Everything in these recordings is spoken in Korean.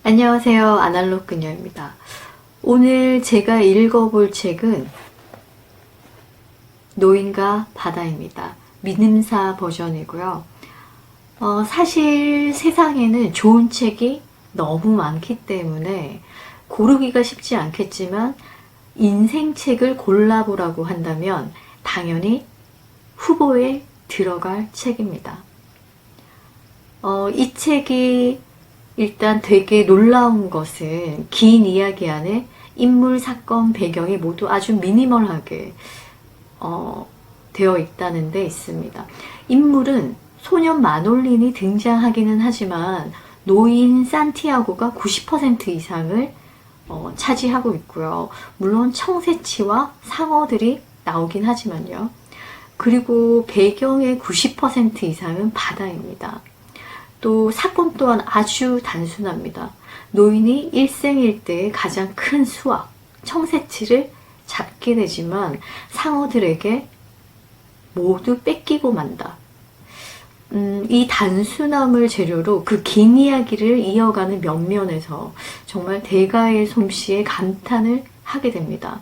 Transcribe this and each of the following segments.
안녕하세요. 아날로그 그녀입니다. 오늘 제가 읽어볼 책은 노인과 바다입니다. 민음사 버전이고요. 사실 세상에는 좋은 책이 너무 많기 때문에 고르기가 쉽지 않겠지만 인생책을 골라보라고 한다면 당연히 후보에 들어갈 책입니다. 이 책이 일단 되게 놀라운 것은 긴 이야기 안에 인물, 사건, 배경이 모두 아주 미니멀하게 되어 있다는 데 있습니다. 인물은 소년 마놀린이 등장하기는 하지만 노인 산티아고가 90% 이상을 차지하고 있고요. 물론 청새치와 상어들이 나오긴 하지만요. 그리고 배경의 90% 이상은 바다입니다. 또 사건 또한 아주 단순합니다. 노인이 일생일대의 가장 큰 수확, 청새치를 잡게 되지만 상어들에게 모두 뺏기고 만다. 이 단순함을 재료로 그 긴 이야기를 이어가는 면면에서 정말 대가의 솜씨에 감탄을 하게 됩니다.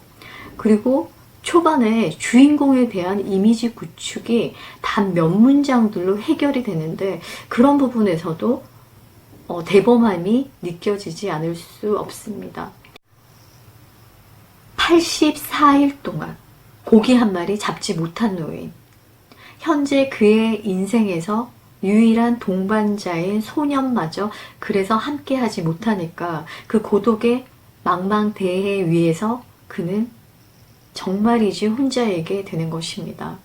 그리고 초반에 주인공에 대한 이미지 구축이 단 몇 문장들로 해결이 되는데 그런 부분에서도 대범함이 느껴지지 않을 수 없습니다. 84일 동안 고기 한 마리 잡지 못한 노인, 현재 그의 인생에서 유일한 동반자인 소년마저 그래서 함께하지 못하니까 그 고독의 망망대해 위에서 그는 정말이지 혼자에게 되는 것입니다.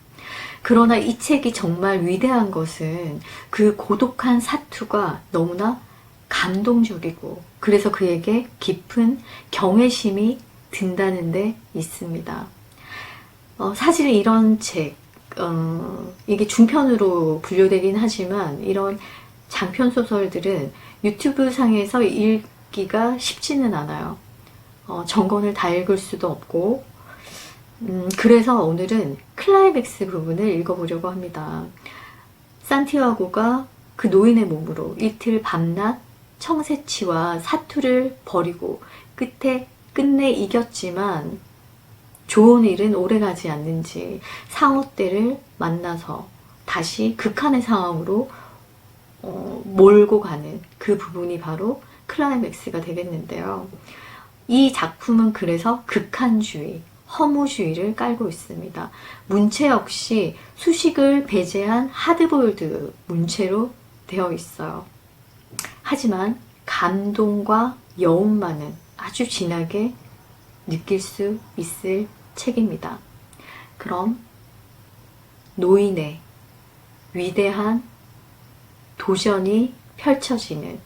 그러나 이 책이 정말 위대한 것은 그 고독한 사투가 너무나 감동적이고 그래서 그에게 깊은 경외심이 든다는 데 있습니다. 사실 이런 책, 이게 중편으로 분류되긴 하지만 이런 장편 소설들은 유튜브 상에서 읽기가 쉽지는 않아요. 정권을 다 읽을 수도 없고 그래서 오늘은 클라이맥스 부분을 읽어보려고 합니다. 산티아고가 그 노인의 몸으로 이틀 밤낮 청새치와 사투를 벌이고 끝내 이겼지만 좋은 일은 오래가지 않는지 상어떼를 만나서 다시 극한의 상황으로 몰고 가는 그 부분이 바로 클라이맥스가 되겠는데요. 이 작품은 그래서 극한주의, 허무주의를 깔고 있습니다. 문체 역시 수식을 배제한 하드보일드 문체로 되어 있어요. 하지만 감동과 여운만은 아주 진하게 느낄 수 있을 책입니다. 그럼 노인의 위대한 도전이 펼쳐지는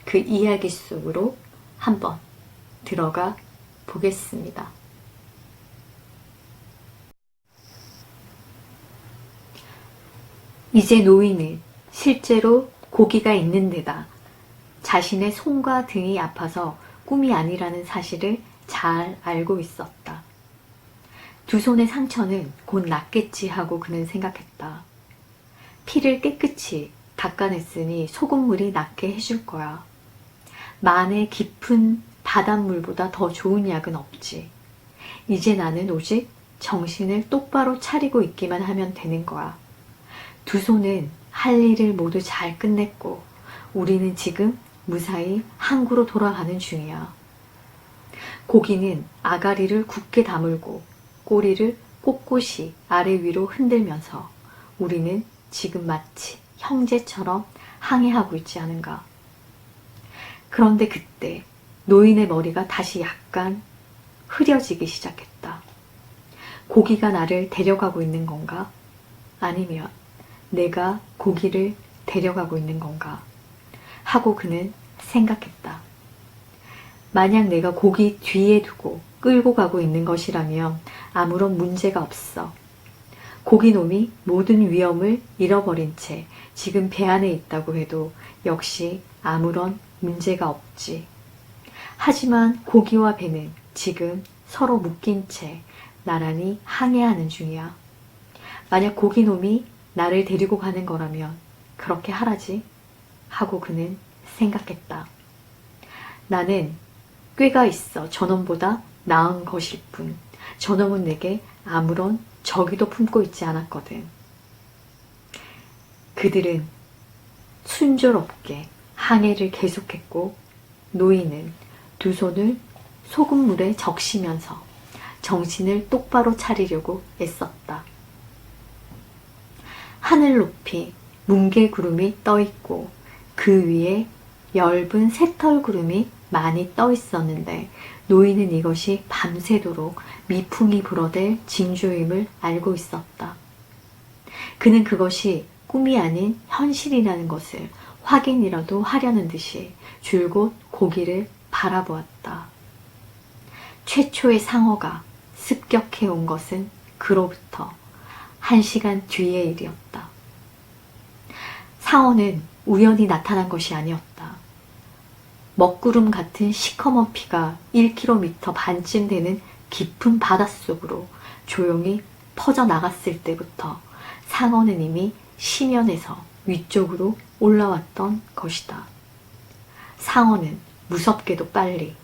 그 이야기 속으로 한번 들어가 보겠습니다. 이제 노인은 실제로 고기가 있는 데다 자신의 손과 등이 아파서 꿈이 아니라는 사실을 잘 알고 있었다. 두 손의 상처는 곧 낫겠지 하고 그는 생각했다. 피를 깨끗이 닦아냈으니 소금물이 낫게 해줄 거야. 만에 깊은 바닷물보다 더 좋은 약은 없지. 이제 나는 오직 정신을 똑바로 차리고 있기만 하면 되는 거야. 두 손은 할 일을 모두 잘 끝냈고 우리는 지금 무사히 항구로 돌아가는 중이야. 고기는 아가리를 굳게 다물고 꼬리를 꼿꼿이 아래 위로 흔들면서 우리는 지금 마치 형제처럼 항해하고 있지 않은가. 그런데 그때 노인의 머리가 다시 약간 흐려지기 시작했다. 고기가 나를 데려가고 있는 건가? 아니면 내가 고기를 데려가고 있는 건가? 하고 그는 생각했다. 만약 내가 고기 뒤에 두고 끌고 가고 있는 것이라면 아무런 문제가 없어. 고기놈이 모든 위험을 잃어버린 채 지금 배 안에 있다고 해도 역시 아무런 문제가 없지. 하지만 고기와 배는 지금 서로 묶인 채 나란히 항해하는 중이야. 만약 고기놈이 나를 데리고 가는 거라면 그렇게 하라지 하고 그는 생각했다. 나는 꾀가 있어 저놈보다 나은 것일 뿐 저놈은 내게 아무런 적의도 품고 있지 않았거든. 그들은 순조롭게 항해를 계속했고 노인은 두 손을 소금물에 적시면서 정신을 똑바로 차리려고 애썼다. 하늘 높이 뭉게구름이 떠있고 그 위에 엷은 새털구름이 많이 떠있었는데 노인은 이것이 밤새도록 미풍이 불어댈 징조임을 알고 있었다. 그는 그것이 꿈이 아닌 현실이라는 것을 확인이라도 하려는 듯이 줄곧 고기를 바라보았다. 최초의 상어가 습격해온 것은 그로부터 1시간 뒤의 일이었다. 상어는 우연히 나타난 것이 아니었다. 먹구름 같은 시커먼 피가 1km 반쯤 되는 깊은 바닷속으로 조용히 퍼져나갔을 때부터 상어는 이미 심연에서 위쪽으로 올라왔던 것이다. 상어는 무섭게도 빨리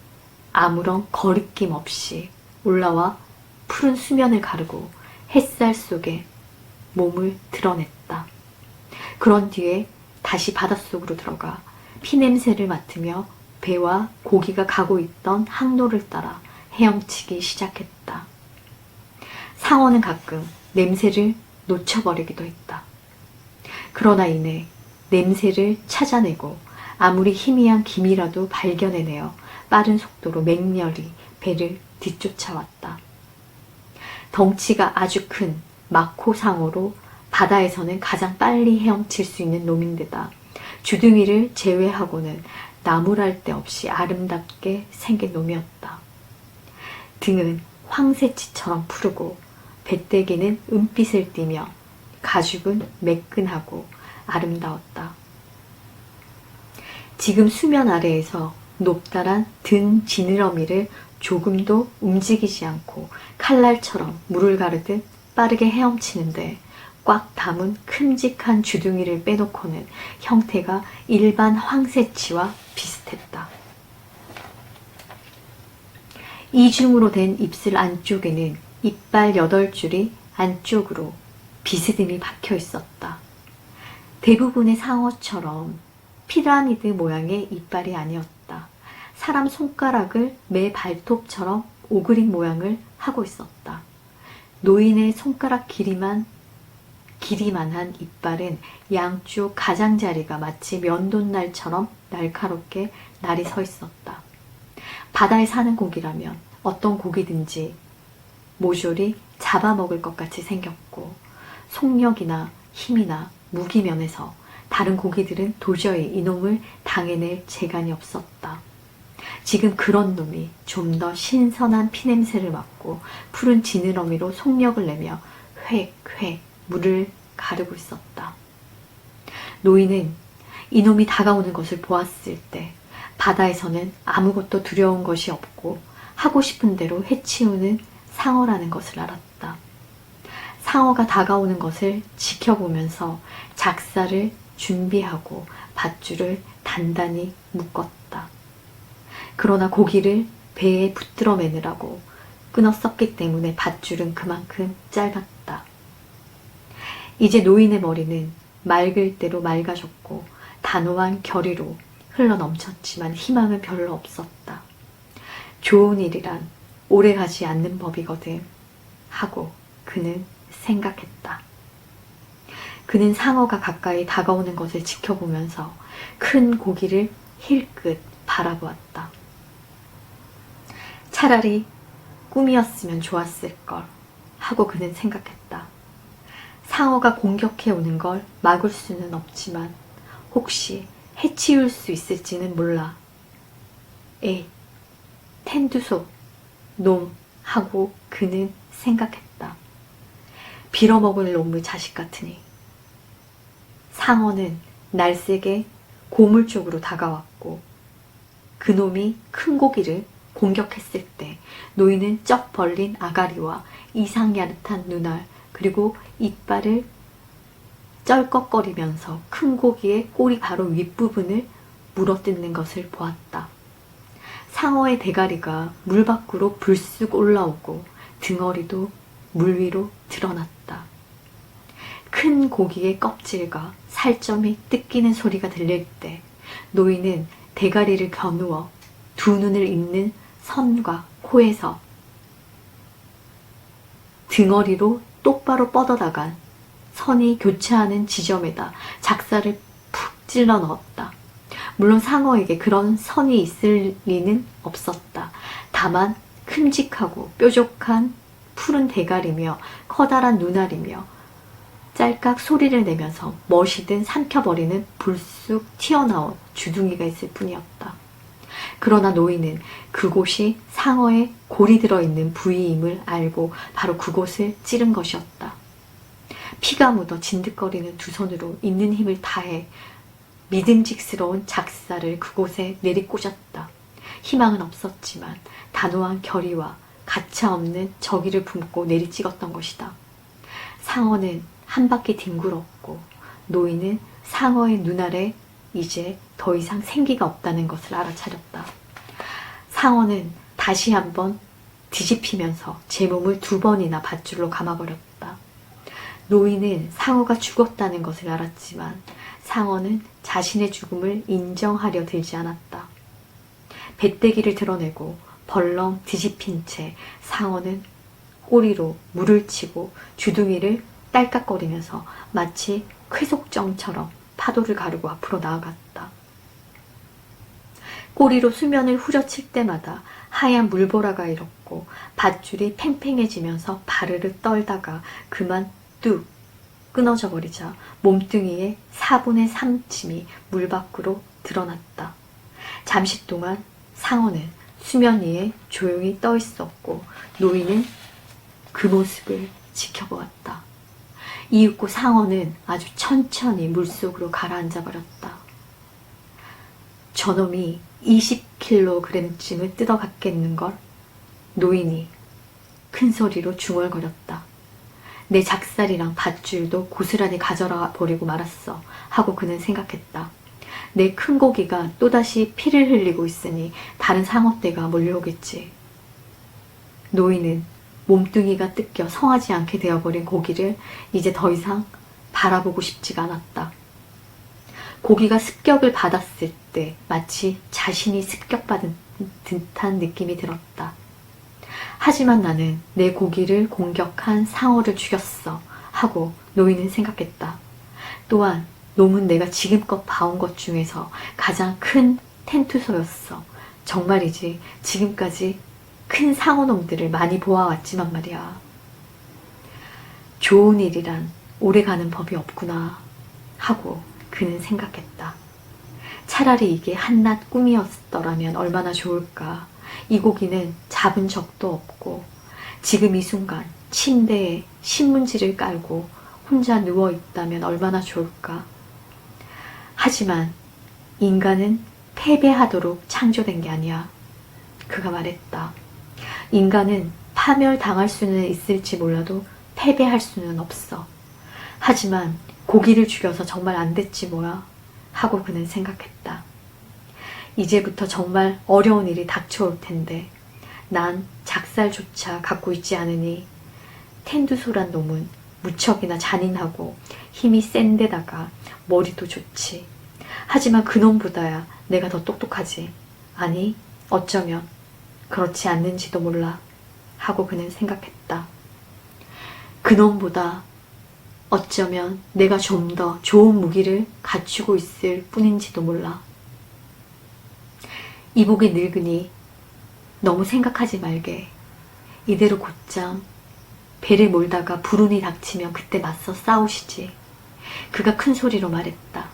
아무런 거리낌 없이 올라와 푸른 수면을 가르고 햇살 속에 몸을 드러냈다. 그런 뒤에 다시 바닷속으로 들어가 피냄새를 맡으며 배와 고기가 가고 있던 항로를 따라 헤엄치기 시작했다. 상어는 가끔 냄새를 놓쳐버리기도 했다. 그러나 이내 냄새를 찾아내고 아무리 희미한 김이라도 발견해내어 빠른 속도로 맹렬히 배를 뒤쫓아왔다. 덩치가 아주 큰 마코상어로 바다에서는 가장 빨리 헤엄칠 수 있는 놈인데다 주둥이를 제외하고는 나무랄 데 없이 아름답게 생긴 놈이었다. 등은 황새치처럼 푸르고 배때기는 은빛을 띠며 가죽은 매끈하고 아름다웠다. 지금 수면 아래에서 높다란 등 지느러미를 조금도 움직이지 않고 칼날처럼 물을 가르듯 빠르게 헤엄치는데 꽉 담은 큼직한 주둥이를 빼놓고는 형태가 일반 황새치와 비슷했다. 이중으로 된 입술 안쪽에는 이빨 8줄이 안쪽으로 비스듬히 박혀 있었다. 대부분의 상어처럼 피라미드 모양의 이빨이 아니었다. 사람 손가락을 매 발톱처럼 오그린 모양을 하고 있었다. 노인의 손가락 길이만한 이빨은 양쪽 가장자리가 마치 면도날처럼 날카롭게 날이 서 있었다. 바다에 사는 고기라면 어떤 고기든지 모조리 잡아먹을 것 같이 생겼고 속력이나 힘이나 무기면에서 다른 고기들은 도저히 이놈을 당해낼 재간이 없었다. 지금 그런 놈이 좀 더 신선한 피냄새를 맡고 푸른 지느러미로 속력을 내며 획획 물을 가르고 있었다. 노인은 이놈이 다가오는 것을 보았을 때 바다에서는 아무것도 두려운 것이 없고 하고 싶은 대로 해치우는 상어라는 것을 알았다. 상어가 다가오는 것을 지켜보면서 작사를 준비하고 밧줄을 단단히 묶었다. 그러나 고기를 배에 붙들어 매느라고 끊어 썼기 때문에 밧줄은 그만큼 짧았다. 이제 노인의 머리는 맑을 대로 맑아졌고 단호한 결의로 흘러넘쳤지만 희망은 별로 없었다. 좋은 일이란 오래가지 않는 법이거든 하고 그는 생각했다. 그는 상어가 가까이 다가오는 것을 지켜보면서 큰 고기를 힐끗 바라보았다. 차라리 꿈이었으면 좋았을걸 하고 그는 생각했다. 상어가 공격해 오는 걸 막을 수는 없지만 혹시 해치울 수 있을지는 몰라. 에이, 텐두소, 놈 하고 그는 생각했다. 빌어먹을 놈의 자식 같으니. 상어는 날쌔게 고물 쪽으로 다가왔고 그놈이 큰 고기를 공격했을 때 노인은 쩍 벌린 아가리와 이상 야릇한 눈알 그리고 이빨을 쩔꺽거리면서 큰 고기의 꼬리 바로 윗부분을 물어뜯는 것을 보았다. 상어의 대가리가 물 밖으로 불쑥 올라오고 등어리도 물 위로 드러났다. 큰 고기의 껍질과 살점이 뜯기는 소리가 들릴 때 노인은 대가리를 겨누어 두 눈을 잇는 선과 코에서 등어리로 똑바로 뻗어나간 선이 교차하는 지점에다 작사를 푹 찔러 넣었다. 물론 상어에게 그런 선이 있을 리는 없었다. 다만 큼직하고 뾰족한 푸른 대가리며 커다란 눈알이며 짤깍 소리를 내면서 멋이든 삼켜버리는 불쑥 튀어나온 주둥이가 있을 뿐이었다. 그러나 노인은 그곳이 상어의 골이 들어있는 부위임을 알고 바로 그곳을 찌른 것이었다. 피가 묻어 진득거리는 두 손으로 있는 힘을 다해 믿음직스러운 작사를 그곳에 내리꽂았다. 희망은 없었지만 단호한 결의와 가차없는 정의를 품고 내리찍었던 것이다. 상어는 한 바퀴 뒹굴었고 노인은 상어의 눈알에 이제 더 이상 생기가 없다는 것을 알아차렸다. 상어는 다시 한번 뒤집히면서 제 몸을 2번이나 밧줄로 감아버렸다. 노인은 상어가 죽었다는 것을 알았지만 상어는 자신의 죽음을 인정하려 들지 않았다. 배때기를 드러내고 벌렁 뒤집힌 채 상어는 꼬리로 물을 치고 주둥이를 딸깍거리면서 마치 쾌속정처럼 파도를 가르고 앞으로 나아갔다. 꼬리로 수면을 후려칠 때마다 하얀 물보라가 일었고 밧줄이 팽팽해지면서 바르르 떨다가 그만 뚝 끊어져 버리자 몸뚱이의 4분의 3쯤이 물 밖으로 드러났다. 잠시 동안 상어는 수면 위에 조용히 떠 있었고 노인은 그 모습을 지켜보았다. 이윽고 상어는 아주 천천히 물속으로 가라앉아 버렸다. 저놈이 20kg쯤을 뜯어갔겠는걸? 노인이 큰 소리로 중얼거렸다. 내 작살이랑 밧줄도 고스란히 가져라 버리고 말았어 하고 그는 생각했다. 내 큰 고기가 또다시 피를 흘리고 있으니 다른 상어떼가 몰려오겠지. 노인은 몸뚱이가 뜯겨 성하지 않게 되어버린 고기를 이제 더 이상 바라보고 싶지가 않았다. 고기가 습격을 받았을 때 마치 자신이 습격받은 듯한 느낌이 들었다. 하지만 나는 내 고기를 공격한 상어를 죽였어 하고 노인은 생각했다. 또한 놈은 내가 지금껏 봐온 것 중에서 가장 큰 텐투소였어. 정말이지 지금까지 큰 상어놈들을 많이 보아왔지만 말이야. 좋은 일이란 오래가는 법이 없구나 하고 그는 생각했다. 차라리 이게 한낱 꿈이었더라면 얼마나 좋을까. 이 고기는 잡은 적도 없고 지금 이 순간 침대에 신문지를 깔고 혼자 누워있다면 얼마나 좋을까. 하지만 인간은 패배하도록 창조된 게 아니야. 그가 말했다. 인간은 파멸당할 수는 있을지 몰라도 패배할 수는 없어. 하지만 고기를 죽여서 정말 안 됐지 뭐야 하고 그는 생각했다. 이제부터 정말 어려운 일이 닥쳐올 텐데 난 작살조차 갖고 있지 않으니 텐두소란 놈은 무척이나 잔인하고 힘이 센 데다가 머리도 좋지. 하지만 그놈보다야 내가 더 똑똑하지. 아니 어쩌면 그렇지 않는지도 몰라 하고 그는 생각했다. 그놈보다 어쩌면 내가 좀 더 좋은 무기를 갖추고 있을 뿐인지도 몰라. 이복이 늙으니 너무 생각하지 말게. 이대로 곧장 배를 몰다가 불운이 닥치면 그때 맞서 싸우시지. 그가 큰 소리로 말했다.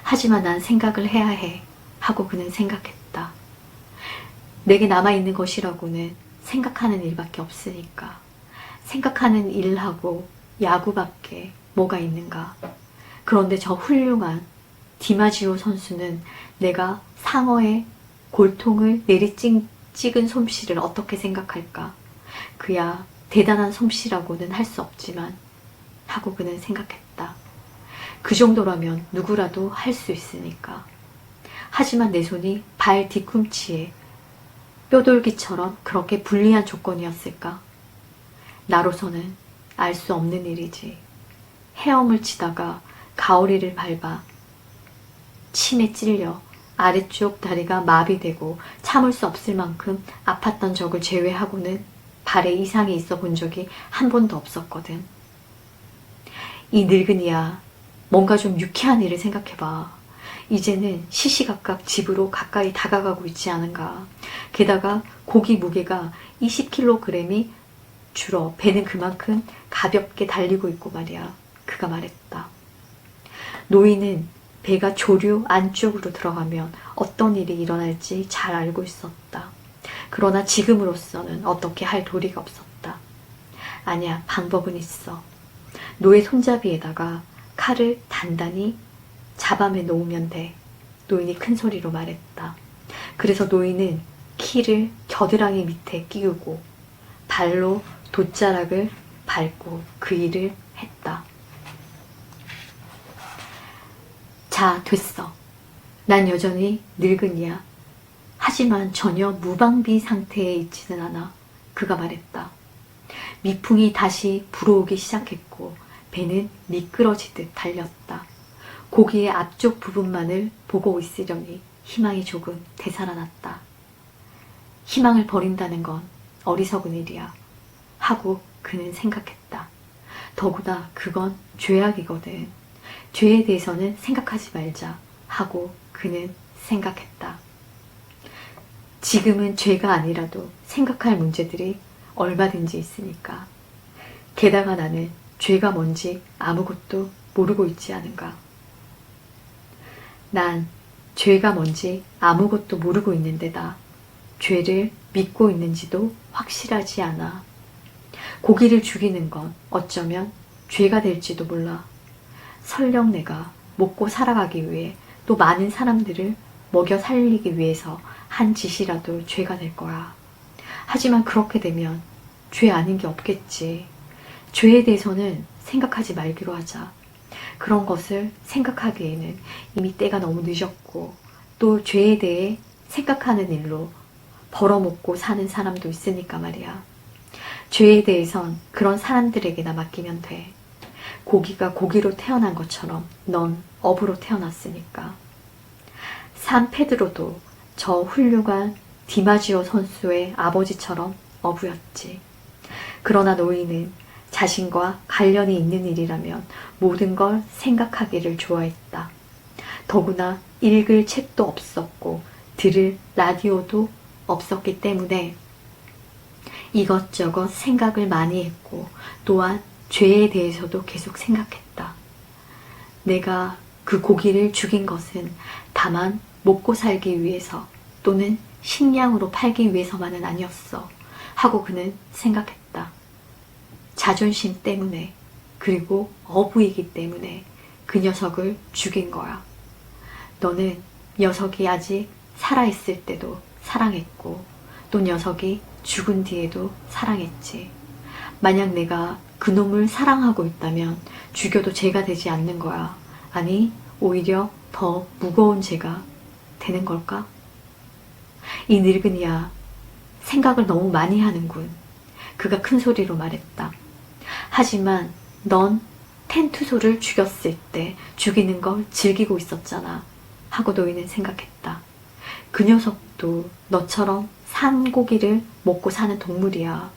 하지만 난 생각을 해야 해 하고 그는 생각했다. 내게 남아있는 것이라고는 생각하는 일밖에 없으니까. 생각하는 일하고 야구밖에 뭐가 있는가. 그런데 저 훌륭한 디마지오 선수는 내가 상어의 골통을 찍은 솜씨를 어떻게 생각할까. 그야 대단한 솜씨라고는 할 수 없지만 하고 그는 생각했다. 그 정도라면 누구라도 할 수 있으니까. 하지만 내 손이 발 뒤꿈치에 뼈돌기처럼 그렇게 불리한 조건이었을까? 나로서는 알 수 없는 일이지. 헤엄을 치다가 가오리를 밟아 침에 찔려 아래쪽 다리가 마비되고 참을 수 없을 만큼 아팠던 적을 제외하고는 발에 이상이 있어 본 적이 한 번도 없었거든. 이 늙은이야, 뭔가 좀 유쾌한 일을 생각해봐. 이제는 시시각각 집으로 가까이 다가가고 있지 않은가. 게다가 고기 무게가 20kg이 줄어 배는 그만큼 가볍게 달리고 있고 말이야. 그가 말했다. 노인은 배가 조류 안쪽으로 들어가면 어떤 일이 일어날지 잘 알고 있었다. 그러나 지금으로서는 어떻게 할 도리가 없었다. 아니야, 방법은 있어. 노의 손잡이에다가 칼을 단단히 잡아매 놓으면 돼. 노인이 큰 소리로 말했다. 그래서 노인은 키를 겨드랑이 밑에 끼우고 발로 돛자락을 밟고 그 일을 했다. 자, 됐어. 난 여전히 늙은이야. 하지만 전혀 무방비 상태에 있지는 않아. 그가 말했다. 미풍이 다시 불어오기 시작했고 배는 미끄러지듯 달렸다. 고기의 앞쪽 부분만을 보고 있으려니 희망이 조금 되살아났다. 희망을 버린다는 건 어리석은 일이야. 하고 그는 생각했다. 더구나 그건 죄악이거든. 죄에 대해서는 생각하지 말자. 하고 그는 생각했다. 지금은 죄가 아니라도 생각할 문제들이 얼마든지 있으니까. 게다가 나는 죄가 뭔지 아무것도 모르고 있지 않은가. 난 죄가 뭔지 아무것도 모르고 있는데다 죄를 믿고 있는지도 확실하지 않아. 고기를 죽이는 건 어쩌면 죄가 될지도 몰라. 설령 내가 먹고 살아가기 위해 또 많은 사람들을 먹여 살리기 위해서 한 짓이라도 죄가 될 거야. 하지만 그렇게 되면 죄 아닌 게 없겠지. 죄에 대해서는 생각하지 말기로 하자. 그런 것을 생각하기에는 이미 때가 너무 늦었고 또 죄에 대해 생각하는 일로 벌어먹고 사는 사람도 있으니까 말이야. 죄에 대해선 그런 사람들에게나 맡기면 돼. 고기가 고기로 태어난 것처럼 넌 어부로 태어났으니까. 산 페드로도 저 훌륭한 디마지오 선수의 아버지처럼 어부였지. 그러나 노인은 자신과 관련이 있는 일이라면 모든 걸 생각하기를 좋아했다. 더구나 읽을 책도 없었고 들을 라디오도 없었기 때문에 이것저것 생각을 많이 했고 또한 죄에 대해서도 계속 생각했다. 내가 그 고기를 죽인 것은 다만 먹고 살기 위해서 또는 식량으로 팔기 위해서만은 아니었어 하고 그는 생각했다. 자존심 때문에 그리고 어부이기 때문에 그 녀석을 죽인 거야. 너는 녀석이 아직 살아있을 때도 사랑했고 또 녀석이 죽은 뒤에도 사랑했지. 만약 내가 그놈을 사랑하고 있다면 죽여도 죄가 되지 않는 거야. 아니, 오히려 더 무거운 죄가 되는 걸까? 이 늙은이야, 생각을 너무 많이 하는군. 그가 큰 소리로 말했다. 하지만 넌 텐투소를 죽였을 때 죽이는 걸 즐기고 있었잖아. 하고 노인은 생각했다. 그 녀석도 너처럼 산고기를 먹고 사는 동물이야.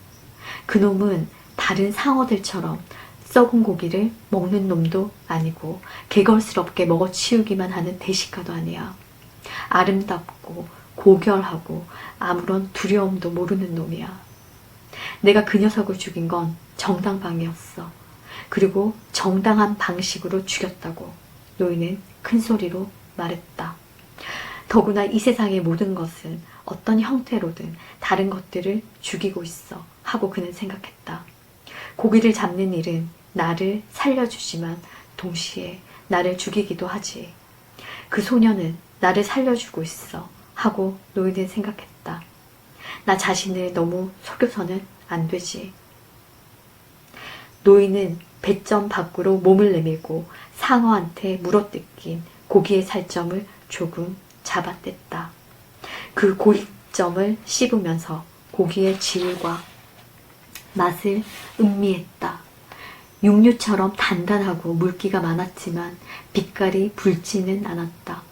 그놈은 다른 상어들처럼 썩은 고기를 먹는 놈도 아니고 개걸스럽게 먹어치우기만 하는 대식가도 아니야. 아름답고 고결하고 아무런 두려움도 모르는 놈이야. 내가 그 녀석을 죽인 건 정당방위였어. 그리고 정당한 방식으로 죽였다고 노인은 큰 소리로 말했다. 더구나 이 세상의 모든 것은 어떤 형태로든 다른 것들을 죽이고 있어 하고 그는 생각했다. 고기를 잡는 일은 나를 살려주지만 동시에 나를 죽이기도 하지. 그 소녀는 나를 살려주고 있어 하고 노인은 생각했다. 나 자신을 너무 속여서는 안 되지. 노인은 배점 밖으로 몸을 내밀고 상어한테 물어뜯긴 고기의 살점을 조금 잡아뗐다. 그 점을 씹으면서 고기의 질과 맛을 음미했다. 육류처럼 단단하고 물기가 많았지만 빛깔이 붉지는 않았다.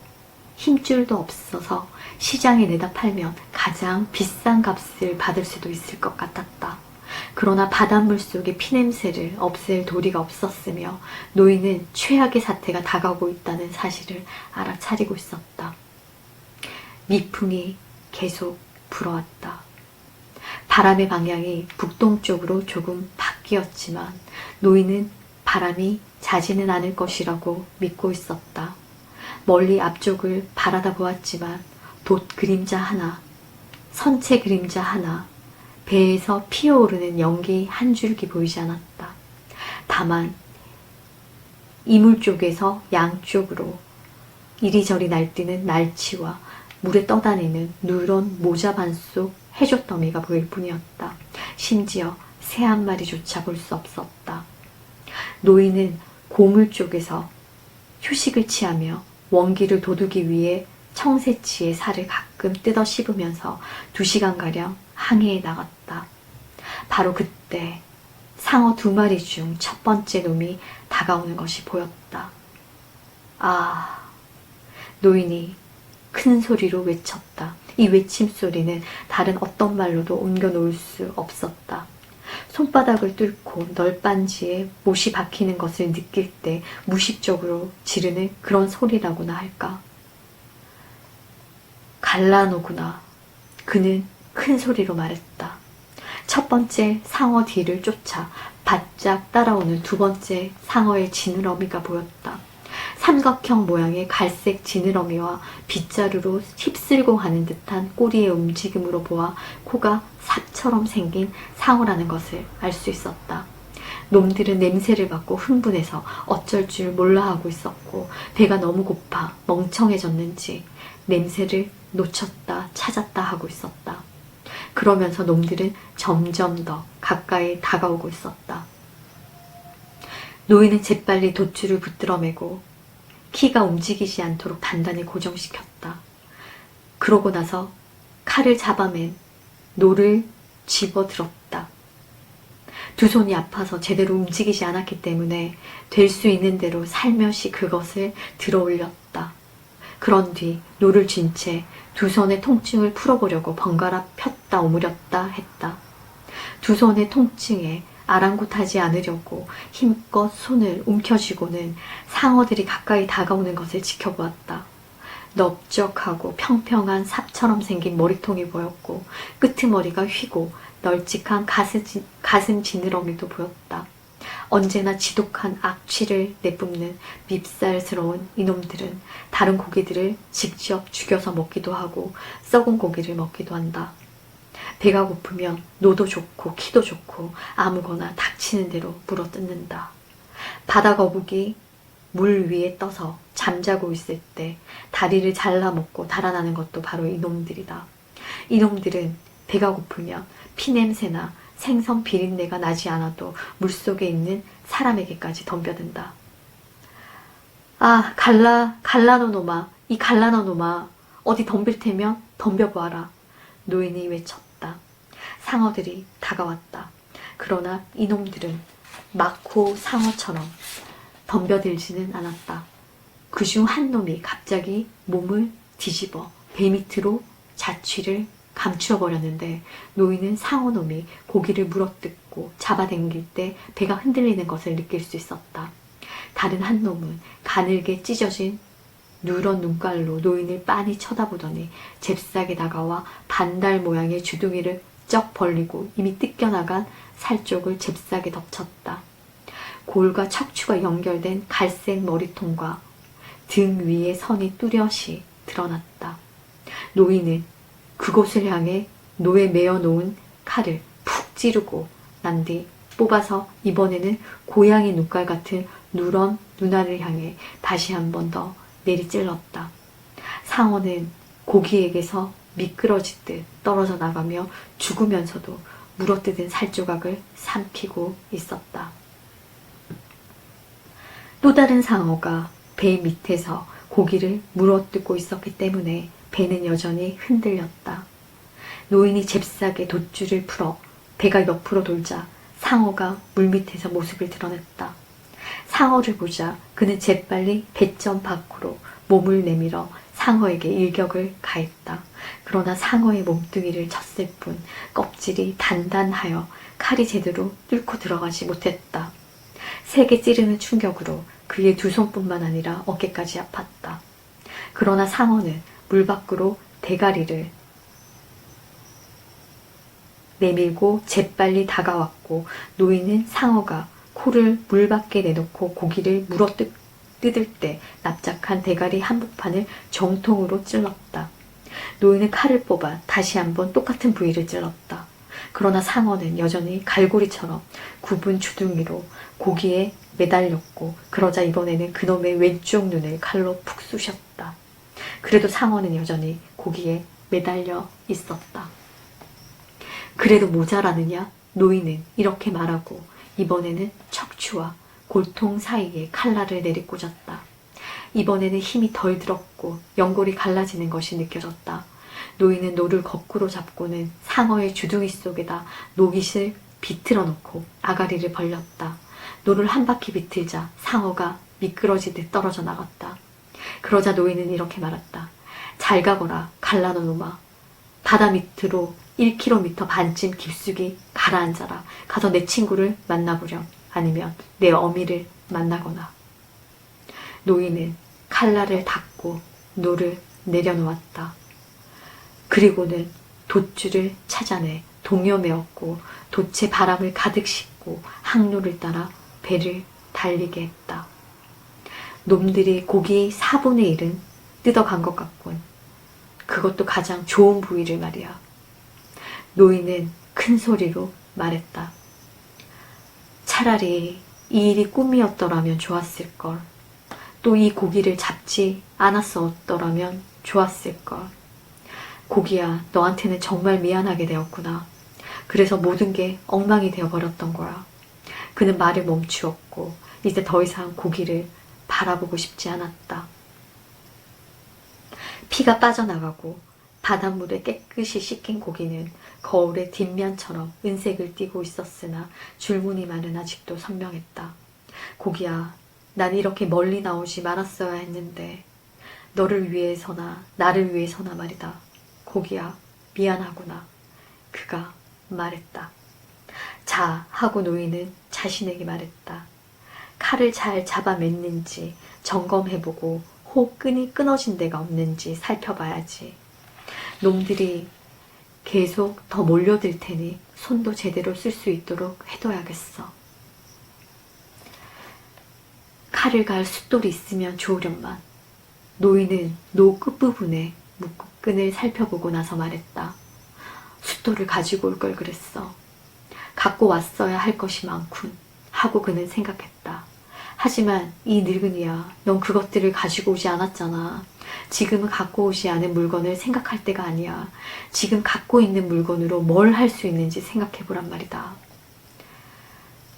힘줄도 없어서 시장에 내다 팔면 가장 비싼 값을 받을 수도 있을 것 같았다. 그러나 바닷물 속의 피냄새를 없앨 도리가 없었으며 노인은 최악의 사태가 다가오고 있다는 사실을 알아차리고 있었다. 미풍이 계속 불어왔다. 바람의 방향이 북동쪽으로 조금 바뀌었지만 노인은 바람이 자지는 않을 것이라고 믿고 있었다. 멀리 앞쪽을 바라다 보았지만 돛 그림자 하나, 선체 그림자 하나, 배에서 피어오르는 연기 한 줄기 보이지 않았다. 다만 이물 쪽에서 양쪽으로 이리저리 날뛰는 날치와 물에 떠다니는 누런 모자 반 속 해조더미가 보일 뿐이었다. 심지어 새 한 마리조차 볼 수 없었다. 노인은 고물 쪽에서 휴식을 취하며 원기를 돋우기 위해 청새치의 살을 가끔 뜯어 씹으면서 2시간가량 항해에 나갔다. 바로 그때 상어 2마리 중 첫 번째 놈이 다가오는 것이 보였다. 아, 노인이 큰 소리로 외쳤다. 이 외침 소리는 다른 어떤 말로도 옮겨놓을 수 없었다. 손바닥을 뚫고 널빤지에 못이 박히는 것을 느낄 때 무의식적으로 지르는 그런 소리라고나 할까. 갈라노구나. 그는 큰 소리로 말했다. 첫 번째 상어 뒤를 쫓아 바짝 따라오는 두 번째 상어의 지느러미가 보였다. 삼각형 모양의 갈색 지느러미와 빗자루로 휩쓸고 가는 듯한 꼬리의 움직임으로 보아 코가 삽처럼 생긴 상어라는 것을 알 수 있었다. 놈들은 냄새를 맡고 흥분해서 어쩔 줄 몰라 하고 있었고 배가 너무 고파 멍청해졌는지 냄새를 놓쳤다 찾았다 하고 있었다. 그러면서 놈들은 점점 더 가까이 다가오고 있었다. 노인은 재빨리 돛줄을 붙들어매고 키가 움직이지 않도록 단단히 고정시켰다. 그러고 나서 칼을 잡아맨 노를 집어들었다. 두 손이 아파서 제대로 움직이지 않았기 때문에 될 수 있는 대로 살며시 그것을 들어 올렸다. 그런 뒤 노를 쥔 채 두 손의 통증을 풀어보려고 번갈아 폈다 오므렸다 했다. 두 손의 통증에 아랑곳하지 않으려고 힘껏 손을 움켜쥐고는 상어들이 가까이 다가오는 것을 지켜보았다. 넓적하고 평평한 삽처럼 생긴 머리통이 보였고 끄트머리가 휘고 널찍한 가슴 지느러미도 보였다. 언제나 지독한 악취를 내뿜는 밉살스러운 이놈들은 다른 고기들을 직접 죽여서 먹기도 하고 썩은 고기를 먹기도 한다. 배가 고프면 노도 좋고 키도 좋고 아무거나 닥치는 대로 물어뜯는다. 바다 거북이 물 위에 떠서 잠자고 있을 때 다리를 잘라먹고 달아나는 것도 바로 이놈들이다. 이놈들은 배가 고프면 피냄새나 생선 비린내가 나지 않아도 물속에 있는 사람에게까지 덤벼든다. 아, 갈라노 놈아, 이 갈라노 놈아, 어디 덤빌 테면 덤벼보아라. 노인이 외쳤다. 상어들이 다가왔다. 그러나 이놈들은 마코 상어처럼 덤벼들지는 않았다. 그중 한 놈이 갑자기 몸을 뒤집어 배 밑으로 자취를 감추어버렸는데 노인은 상어놈이 고기를 물어뜯고 잡아당길 때 배가 흔들리는 것을 느낄 수 있었다. 다른 한 놈은 가늘게 찢어진 누런 눈깔로 노인을 빤히 쳐다보더니 잽싸게 다가와 반달 모양의 주둥이를 쩍 벌리고 이미 뜯겨나간 살 쪽을 잽싸게 덮쳤다. 골과 척추가 연결된 갈색 머리통과 등 위에 선이 뚜렷이 드러났다. 노인은 그곳을 향해 노에 메어 놓은 칼을 푹 찌르고 난 뒤 뽑아서 이번에는 고양이 눈깔 같은 누런 눈알을 향해 다시 한 번 더 내리찔렀다. 상어는 고기에게서 미끄러지듯 떨어져 나가며 죽으면서도 물어뜯은 살조각을 삼키고 있었다. 또 다른 상어가 배 밑에서 고기를 물어뜯고 있었기 때문에 배는 여전히 흔들렸다. 노인이 잽싸게 돛줄을 풀어 배가 옆으로 돌자 상어가 물밑에서 모습을 드러냈다. 상어를 보자 그는 재빨리 배점 밖으로 몸을 내밀어 상어에게 일격을 가했다. 그러나 상어의 몸뚱이를 쳤을 뿐 껍질이 단단하여 칼이 제대로 뚫고 들어가지 못했다. 세게 찌르는 충격으로 그의 두 손뿐만 아니라 어깨까지 아팠다. 그러나 상어는 물 밖으로 대가리를 내밀고 재빨리 다가왔고 노인은 상어가 코를 물 밖에 내놓고 고기를 물어 뜯을 때 납작한 대가리 한복판을 정통으로 찔렀다. 노인은 칼을 뽑아 다시 한번 똑같은 부위를 찔렀다. 그러나 상어는 여전히 갈고리처럼 굽은 주둥이로 고기에 매달렸고 그러자 이번에는 그놈의 왼쪽 눈을 칼로 푹 쑤셨다. 그래도 상어는 여전히 고기에 매달려 있었다. 그래도 모자라느냐? 노인은 이렇게 말하고 이번에는 척추와 골통 사이에 칼날을 내리꽂았다. 이번에는 힘이 덜 들었고 연골이 갈라지는 것이 느껴졌다. 노인은 노를 거꾸로 잡고는 상어의 주둥이 속에다 노깃을 비틀어 놓고 아가리를 벌렸다. 노를 한 바퀴 비틀자 상어가 미끄러지듯 떨어져 나갔다. 그러자 노인은 이렇게 말했다. 잘 가거라 갈라놓은 놈아. 바다 밑으로 1km 반쯤 깊숙이 가라앉아라. 가서 내 친구를 만나보렴. 아니면 내 어미를 만나거나. 노인은 칼날을 닫고 노를 내려놓았다. 그리고는 돛줄을 찾아내 동여매었고 돛에 바람을 가득 싣고 항로를 따라 배를 달리게 했다. 놈들이 고기 4분의 1은 뜯어간 것 같군. 그것도 가장 좋은 부위를 말이야. 노인은 큰 소리로 말했다. 차라리 이 일이 꿈이었더라면 좋았을걸. 또 이 고기를 잡지 않았었더라면 좋았을걸. 고기야, 너한테는 정말 미안하게 되었구나. 그래서 모든 게 엉망이 되어버렸던 거야. 그는 말을 멈추었고 이제 더 이상 고기를 바라보고 싶지 않았다. 피가 빠져나가고 바닷물에 깨끗이 씻긴 고기는 거울의 뒷면처럼 은색을 띠고 있었으나 줄무늬만은 아직도 선명했다. 고기야, 난 이렇게 멀리 나오지 말았어야 했는데 너를 위해서나 나를 위해서나 말이다. 고기야, 미안하구나. 그가 말했다. 자, 하고 노인은 자신에게 말했다. 칼을 잘 잡아맸는지 점검해보고 혹 끈이 끊어진 데가 없는지 살펴봐야지. 놈들이 계속 더 몰려들 테니 손도 제대로 쓸 수 있도록 해둬야겠어. 칼을 갈 숫돌이 있으면 좋으련만. 노인은 노 끝부분에 묶은 끈을 살펴보고 나서 말했다. 숫돌을 가지고 올 걸 그랬어. 갖고 왔어야 할 것이 많군. 하고 그는 생각했다. 하지만 이 늙은이야, 넌 그것들을 가지고 오지 않았잖아. 지금은 갖고 오지 않은 물건을 생각할 때가 아니야. 지금 갖고 있는 물건으로 뭘 할 수 있는지 생각해보란 말이다.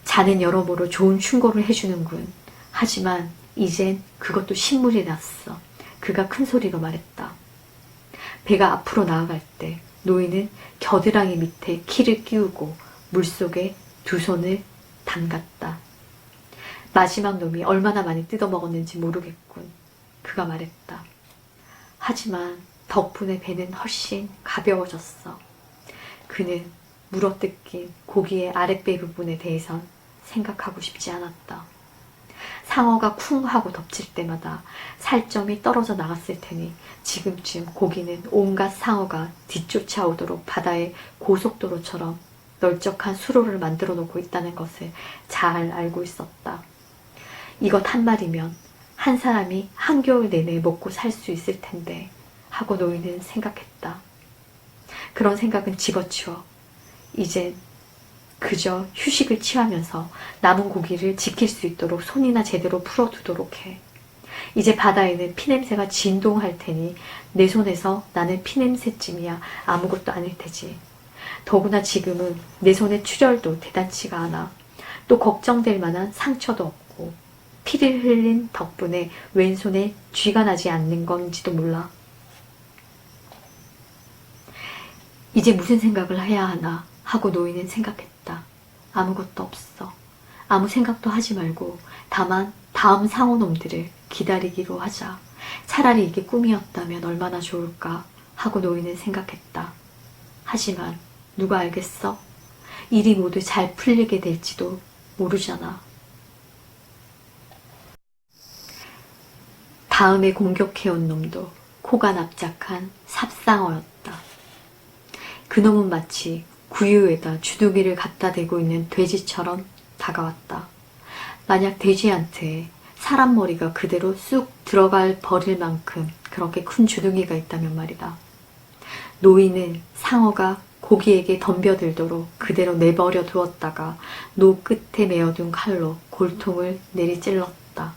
자넨 여러모로 좋은 충고를 해주는군. 하지만 이젠 그것도 신물이 났어. 그가 큰 소리로 말했다. 배가 앞으로 나아갈 때 노인은 겨드랑이 밑에 키를 끼우고 물속에 두 손을 담갔다. 마지막 놈이 얼마나 많이 뜯어먹었는지 모르겠군. 그가 말했다. 하지만 덕분에 배는 훨씬 가벼워졌어. 그는 물어뜯긴 고기의 아랫배 부분에 대해선 생각하고 싶지 않았다. 상어가 쿵 하고 덮칠 때마다 살점이 떨어져 나갔을 테니 지금쯤 고기는 온갖 상어가 뒤쫓아오도록 바다의 고속도로처럼 널쩍한 수로를 만들어 놓고 있다는 것을 잘 알고 있었다. 이것 한 마리면 한 사람이 한겨울 내내 먹고 살 수 있을 텐데 하고 노인은 생각했다. 그런 생각은 집어치워 이젠 그저 휴식을 취하면서 남은 고기를 지킬 수 있도록 손이나 제대로 풀어두도록 해. 이제 바다에는 피냄새가 진동할 테니 내 손에서 나는 피냄새쯤이야 아무것도 아닐 테지. 더구나 지금은 내 손의 출혈도 대단치가 않아. 또 걱정될 만한 상처도 없고 피를 흘린 덕분에 왼손에 쥐가 나지 않는 건지도 몰라. 이제 무슨 생각을 해야 하나 하고 노인은 생각했다. 아무것도 없어. 아무 생각도 하지 말고 다만 다음 상어놈들을 기다리기로 하자. 차라리 이게 꿈이었다면 얼마나 좋을까 하고 노인은 생각했다. 하지만 누가 알겠어? 일이 모두 잘 풀리게 될지도 모르잖아. 다음에 공격해온 놈도 코가 납작한 삽상어였다. 그놈은 마치 구유에다 주둥이를 갖다 대고 있는 돼지처럼 다가왔다. 만약 돼지한테 사람 머리가 그대로 쑥 들어갈 버릴 만큼 그렇게 큰 주둥이가 있다면 말이다. 노인은 상어가 고기에게 덤벼들도록 그대로 내버려 두었다가 노 끝에 메어둔 칼로 골통을 내리찔렀다.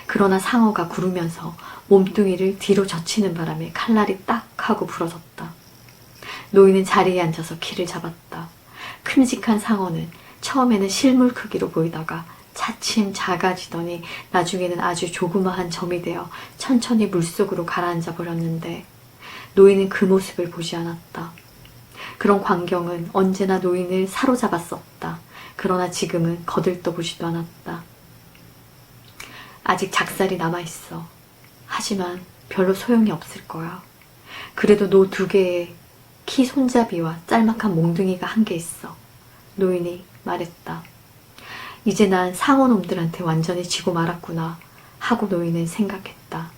그러나 상어가 구르면서 몸뚱이를 뒤로 젖히는 바람에 칼날이 딱 하고 부러졌다. 노인은 자리에 앉아서 키를 잡았다. 큼직한 상어는 처음에는 실물 크기로 보이다가 차츰 작아지더니 나중에는 아주 조그마한 점이 되어 천천히 물속으로 가라앉아 버렸는데 노인은 그 모습을 보지 않았다. 그런 광경은 언제나 노인을 사로잡았었다. 그러나 지금은 거들떠보지도 않았다. 아직 작살이 남아있어. 하지만 별로 소용이 없을 거야. 그래도 노 2개에 키 손잡이와 짤막한 몽둥이가 한 개 있어. 노인이 말했다. 이제 난 상어놈들한테 완전히 지고 말았구나 하고 노인은 생각했다.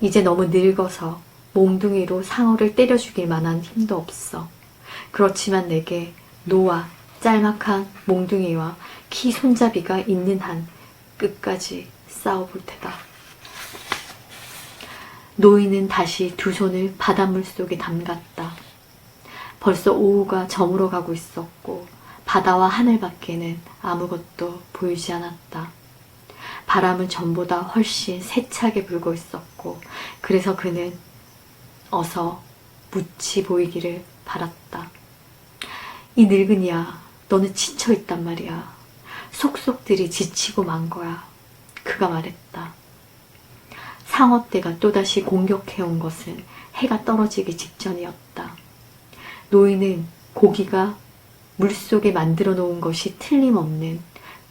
이제 너무 늙어서 몽둥이로 상어를 때려 죽일 만한 힘도 없어. 그렇지만 내게 노와 짤막한 몽둥이와 키 손잡이가 있는 한 끝까지 싸워볼 테다. 노인은 다시 2 손을 바닷물 속에 담갔다. 벌써 오후가 저물어 가고 있었고 바다와 하늘 밖에는 아무것도 보이지 않았다. 바람은 전보다 훨씬 세차게 불고 있었고 그래서 그는 어서 묻히 보이기를 바랐다. 이 늙은이야, 너는 지쳐있단 말이야. 속속들이 지치고 만 거야. 그가 말했다. 상어떼가 또다시 공격해온 것은 해가 떨어지기 직전이었다. 노인은 고기가 물속에 만들어 놓은 것이 틀림없는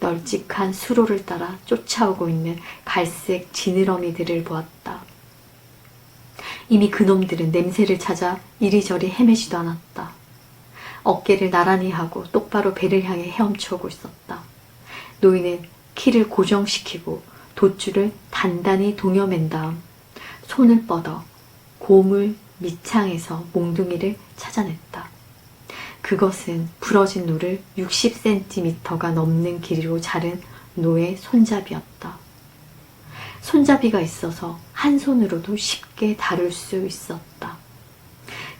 널찍한 수로를 따라 쫓아오고 있는 갈색 지느러미들을 보았다. 이미 그놈들은 냄새를 찾아 이리저리 헤매지도 않았다. 어깨를 나란히 하고 똑바로 배를 향해 헤엄쳐오고 있었다. 노인은 키를 고정시키고 돛줄을 단단히 동여맨 다음 손을 뻗어 고물 밑창에서 몽둥이를 찾아냈다. 그것은 부러진 노를 60cm가 넘는 길이로 자른 노의 손잡이였다. 손잡이가 있어서 한 손으로도 쉽게 다룰 수 있었다.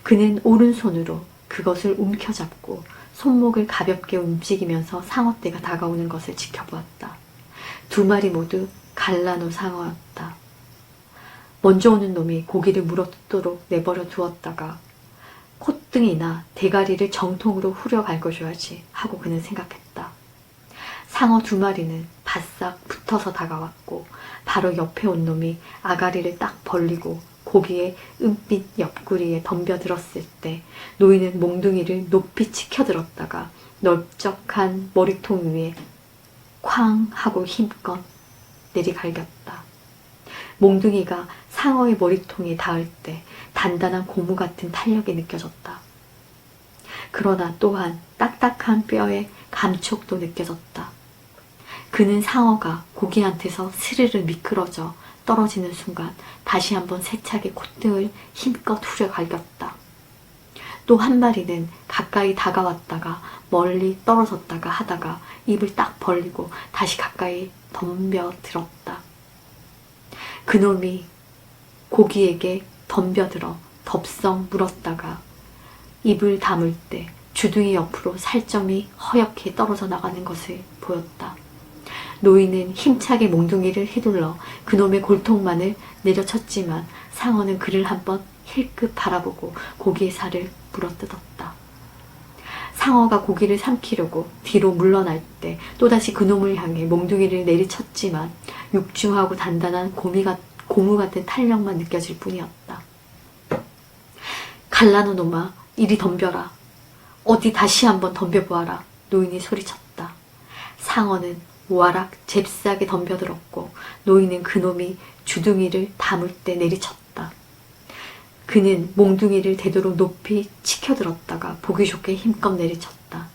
그는 오른손으로 그것을 움켜잡고 손목을 가볍게 움직이면서 상어떼가 다가오는 것을 지켜보았다. 2 마리 모두 갈라노 상어였다. 먼저 오는 놈이 고기를 물어뜯도록 내버려 두었다가 콧등이나 대가리를 정통으로 후려 갈궈줘야지 하고 그는 생각했다. 상어 2 마리는 바싹 붙어서 다가왔고 바로 옆에 온 놈이 아가리를 딱 벌리고 고기의 은빛 옆구리에 덤벼들었을 때 노인은 몽둥이를 높이 치켜들었다가 넓적한 머리통 위에 쾅 하고 힘껏 내리갈겼다. 몽둥이가 상어의 머리통에 닿을 때 단단한 고무 같은 탄력이 느껴졌다. 그러나 또한 딱딱한 뼈의 감촉도 느껴졌다. 그는 상어가 고기한테서 스르르 미끄러져 떨어지는 순간 다시 한번 세차게 콧등을 힘껏 후려 갈겼다. 또 1 마리는 가까이 다가왔다가 멀리 떨어졌다가 하다가 입을 딱 벌리고 다시 가까이 덤벼들었다. 그놈이 고기에게 덤벼들어 덥석 물었다가 입을 다물 때 주둥이 옆으로 살점이 허옇게 떨어져 나가는 것을 보였다. 노인은 힘차게 몽둥이를 휘둘러 그놈의 골통만을 내려쳤지만 상어는 그를 한번 힐끗 바라보고 고기의 살을 물어뜯었다. 상어가 고기를 삼키려고 뒤로 물러날 때 또다시 그놈을 향해 몽둥이를 내리쳤지만 육중하고 단단한 고무 같은 탄력만 느껴질 뿐이었다. 갈라노 놈아, 이리 덤벼라. 어디 다시 한번 덤벼보아라. 노인이 소리쳤다. 상어는 오아락 잽싸게 덤벼들었고 노인은 그놈이 주둥이를 다물 때 내리쳤다. 그는 몽둥이를 되도록 높이 치켜들었다가 보기 좋게 힘껏 내리쳤다.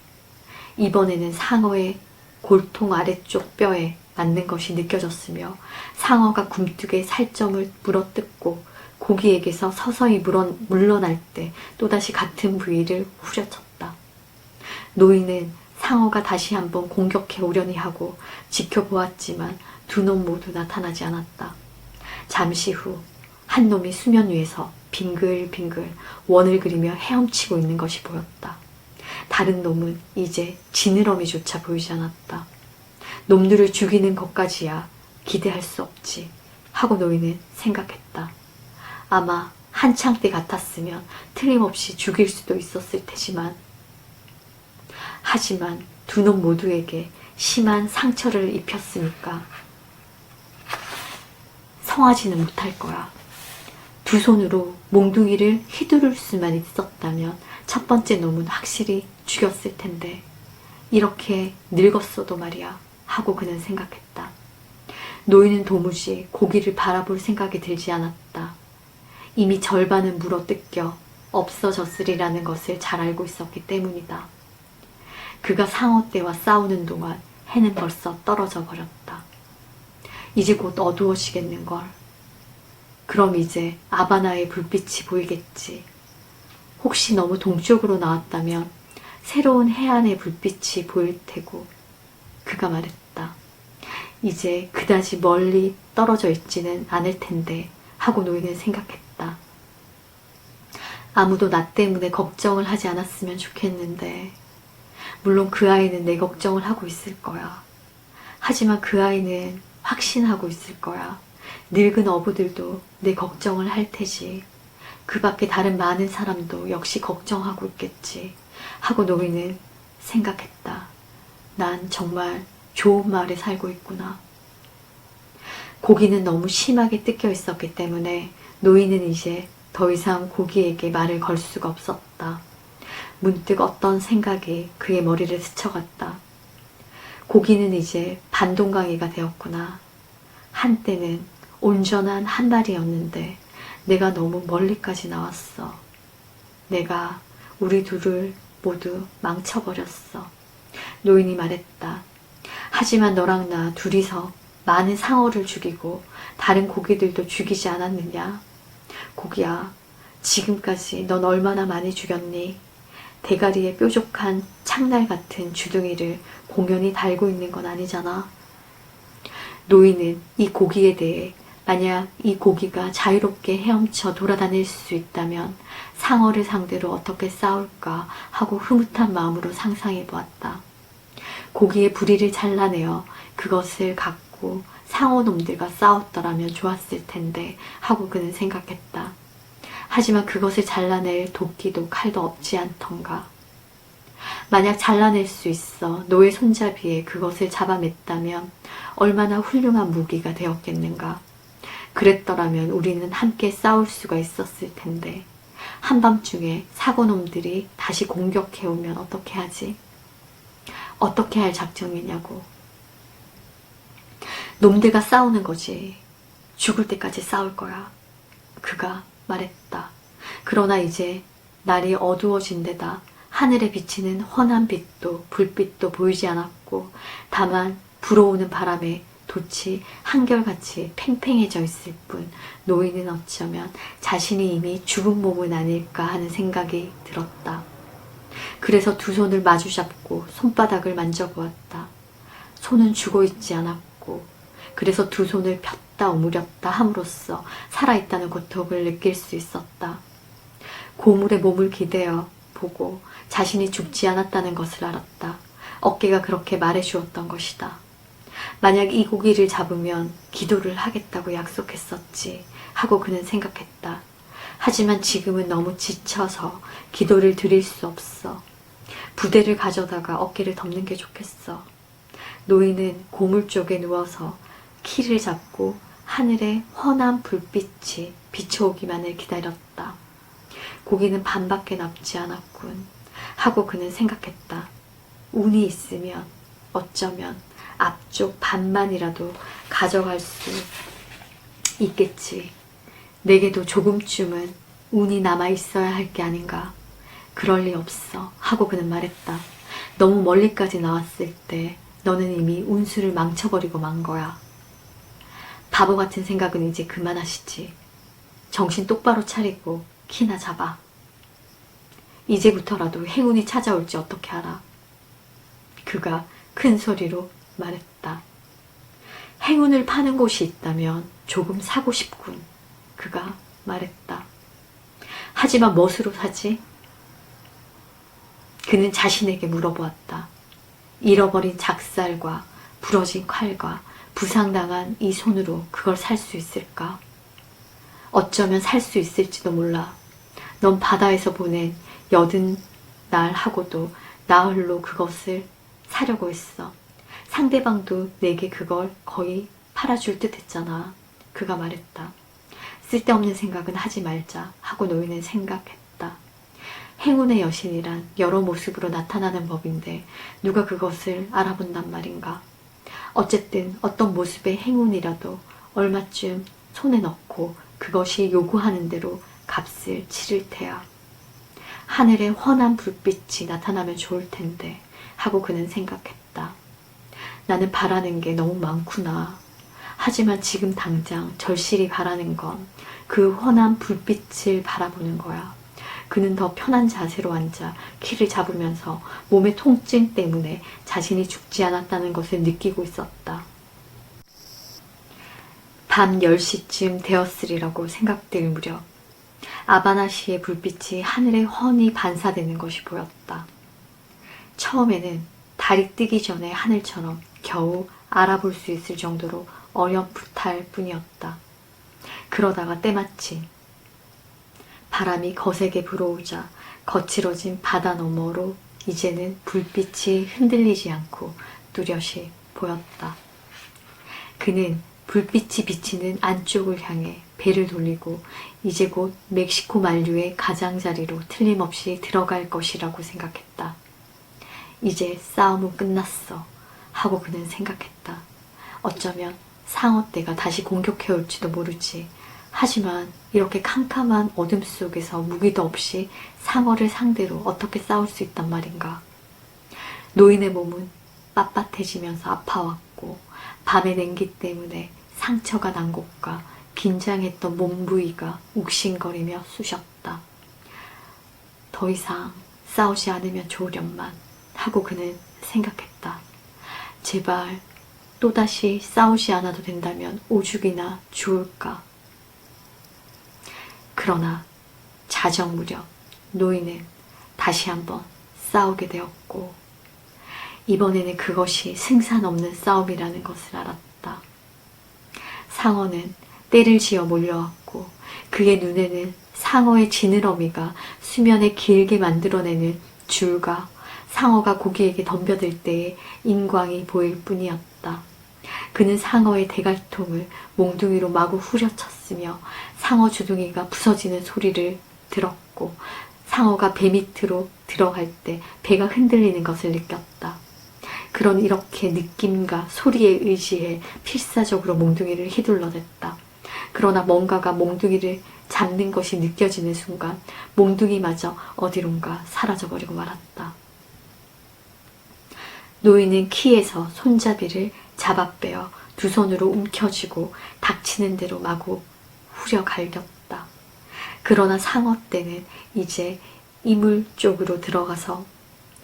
이번에는 상어의 골통 아래쪽 뼈에 맞는 것이 느껴졌으며 상어가 굼뜨게 살점을 물어뜯고 고기에게서 서서히 물러날 때 또다시 같은 부위를 후려쳤다. 노인은 상어가 다시 한번 공격해 오려니 하고 지켜보았지만 두 놈 모두 나타나지 않았다. 잠시 후 한 놈이 수면 위에서 빙글빙글 원을 그리며 헤엄치고 있는 것이 보였다. 다른 놈은 이제 지느러미조차 보이지 않았다. 놈들을 죽이는 것까지야 기대할 수 없지 하고 노인은 생각했다. 아마 한창 때 같았으면 틀림없이 죽일 수도 있었을 테지만 하지만 두 놈 모두에게 심한 상처를 입혔으니까 성하지는 못할 거야. 두 손으로 몽둥이를 휘두를 수만 있었다면 첫 번째 놈은 확실히 죽였을 텐데 이렇게 늙었어도 말이야 하고 그는 생각했다. 노인은 도무지 고기를 바라볼 생각이 들지 않았다. 이미 절반은 물어뜯겨 없어졌으리라는 것을 잘 알고 있었기 때문이다. 그가 상어떼와 싸우는 동안 해는 벌써 떨어져 버렸다. 이제 곧 어두워지겠는걸. 그럼 이제 아바나의 불빛이 보이겠지. 혹시 너무 동쪽으로 나왔다면 새로운 해안의 불빛이 보일 테고. 그가 말했다. 이제 그다지 멀리 떨어져 있지는 않을 텐데 하고 노인은 생각했다. 아무도 나 때문에 걱정을 하지 않았으면 좋겠는데 물론 그 아이는 내 걱정을 하고 있을 거야. 하지만 그 아이는 확신하고 있을 거야. 늙은 어부들도 내 걱정을 할 테지. 그 밖에 다른 많은 사람도 역시 걱정하고 있겠지. 하고 노인은 생각했다. 난 정말 좋은 마을에 살고 있구나. 고기는 너무 심하게 뜯겨 있었기 때문에 노인은 이제 더 이상 고기에게 말을 걸 수가 없었다. 문득 어떤 생각이 그의 머리를 스쳐갔다. 고기는 이제 반동강이가 되었구나. 한때는 온전한 한 마리였는데 내가 너무 멀리까지 나왔어. 내가 우리 둘을 모두 망쳐버렸어. 노인이 말했다. 하지만 너랑 나 둘이서 많은 상어를 죽이고 다른 고기들도 죽이지 않았느냐? 고기야, 지금까지 넌 얼마나 많이 죽였니? 대가리에 뾰족한 창날 같은 주둥이를 공연히 달고 있는 건 아니잖아. 노인은 이 고기에 대해 만약 이 고기가 자유롭게 헤엄쳐 돌아다닐 수 있다면 상어를 상대로 어떻게 싸울까 하고 흐뭇한 마음으로 상상해 보았다. 고기의 부리를 잘라내어 그것을 갖고 상어놈들과 싸웠더라면 좋았을 텐데 하고 그는 생각했다. 하지만 그것을 잘라낼 도끼도 칼도 없지 않던가. 만약 잘라낼 수 있어 노의 손잡이에 그것을 잡아맸다면 얼마나 훌륭한 무기가 되었겠는가. 그랬더라면 우리는 함께 싸울 수가 있었을 텐데 한밤중에 사고놈들이 다시 공격해오면 어떻게 하지? 어떻게 할 작정이냐고. 놈들과 싸우는 거지. 죽을 때까지 싸울 거야. 그가 말했다. 그러나 이제 날이 어두워진 데다 하늘에 비치는 환한 빛도 불빛도 보이지 않았고 다만 불어오는 바람에 돛이 한결같이 팽팽해져 있을 뿐 노인은 어쩌면 자신이 이미 죽은 몸은 아닐까 하는 생각이 들었다. 그래서 두 손을 마주잡고 손바닥을 만져보았다. 손은 죽어있지 않았고 그래서 두 손을 폈다 오므렸다 함으로써 살아있다는 고통을 느낄 수 있었다. 고물에 몸을 기대어 보고 자신이 죽지 않았다는 것을 알았다. 어깨가 그렇게 말해주었던 것이다. 만약 이 고기를 잡으면 기도를 하겠다고 약속했었지 하고 그는 생각했다. 하지만 지금은 너무 지쳐서 기도를 드릴 수 없어. 부대를 가져다가 어깨를 덮는 게 좋겠어. 노인은 고물 쪽에 누워서 키를 잡고 하늘에 환한 불빛이 비춰오기만을 기다렸다. 고기는 반밖에 남지 않았군 하고 그는 생각했다. 운이 있으면 어쩌면 앞쪽 반만이라도 가져갈 수 있겠지. 내게도 조금쯤은 운이 남아있어야 할 게 아닌가. 그럴 리 없어 하고 그는 말했다. 너무 멀리까지 나왔을 때 너는 이미 운수를 망쳐버리고 만 거야. 바보 같은 생각은 이제 그만하시지. 정신 똑바로 차리고 키나 잡아. 이제부터라도 행운이 찾아올지 어떻게 알아. 그가 큰 소리로 말했다. 행운을 파는 곳이 있다면 조금 사고 싶군. 그가 말했다. 하지만 무엇으로 사지? 그는 자신에게 물어보았다. 잃어버린 작살과 부러진 칼과 부상당한 이 손으로 그걸 살 수 있을까? 어쩌면 살 수 있을지도 몰라. 넌 바다에서 보낸 80날하고도 나흘로 그것을 사려고 했어. 상대방도 내게 그걸 거의 팔아줄 듯 했잖아. 그가 말했다. 쓸데없는 생각은 하지 말자 하고 노인은 생각했다. 행운의 여신이란 여러 모습으로 나타나는 법인데 누가 그것을 알아본단 말인가. 어쨌든 어떤 모습의 행운이라도 얼마쯤 손에 넣고 그것이 요구하는 대로 값을 치를 테야. 하늘에 환한 불빛이 나타나면 좋을 텐데 하고 그는 생각했다. 나는 바라는 게 너무 많구나. 하지만 지금 당장 절실히 바라는 건 그 환한 불빛을 바라보는 거야. 그는 더 편한 자세로 앉아 키를 잡으면서 몸의 통증 때문에 자신이 죽지 않았다는 것을 느끼고 있었다. 밤 10시쯤 되었으리라고 생각될 무렵 아바나시의 불빛이 하늘에 훤히 반사되는 것이 보였다. 처음에는 달이 뜨기 전에 하늘처럼 겨우 알아볼 수 있을 정도로 어렴풋할 뿐이었다. 그러다가 때마침 바람이 거세게 불어오자 거칠어진 바다 너머로 이제는 불빛이 흔들리지 않고 뚜렷이 보였다. 그는 불빛이 비치는 안쪽을 향해 배를 돌리고 이제 곧 멕시코 만류의 가장자리로 틀림없이 들어갈 것이라고 생각했다. 이제 싸움은 끝났어 하고 그는 생각했다. 어쩌면 상어떼가 다시 공격해올지도 모르지. 하지만 이렇게 캄캄한 어둠 속에서 무기도 없이 상어를 상대로 어떻게 싸울 수 있단 말인가. 노인의 몸은 빳빳해지면서 아파왔고 밤의 냉기 때문에 상처가 난 곳과 긴장했던 몸 부위가 욱신거리며 쑤셨다. 더 이상 싸우지 않으면 좋으련만 하고 그는 생각했다. 제발 또다시 싸우지 않아도 된다면 오죽이나 좋을까. 그러나 자정 무렵 노인은 다시 한번 싸우게 되었고 이번에는 그것이 승산 없는 싸움이라는 것을 알았다. 상어는 떼를 지어 몰려왔고 그의 눈에는 상어의 지느러미가 수면에 길게 만들어내는 줄과 상어가 고기에게 덤벼들 때의 인광이 보일 뿐이었다. 그는 상어의 대갈통을 몽둥이로 마구 후려쳤으며 상어 주둥이가 부서지는 소리를 들었고 상어가 배 밑으로 들어갈 때 배가 흔들리는 것을 느꼈다. 그런 이렇게 느낌과 소리에 의지해 필사적으로 몽둥이를 휘둘러댔다. 그러나 뭔가가 몽둥이를 잡는 것이 느껴지는 순간 몽둥이마저 어디론가 사라져버리고 말았다. 노인은 키에서 손잡이를 잡아 빼어 두 손으로 움켜쥐고 닥치는 대로 마구 후려갈겼다. 그러나 상어떼는 이제 이물 쪽으로 들어가서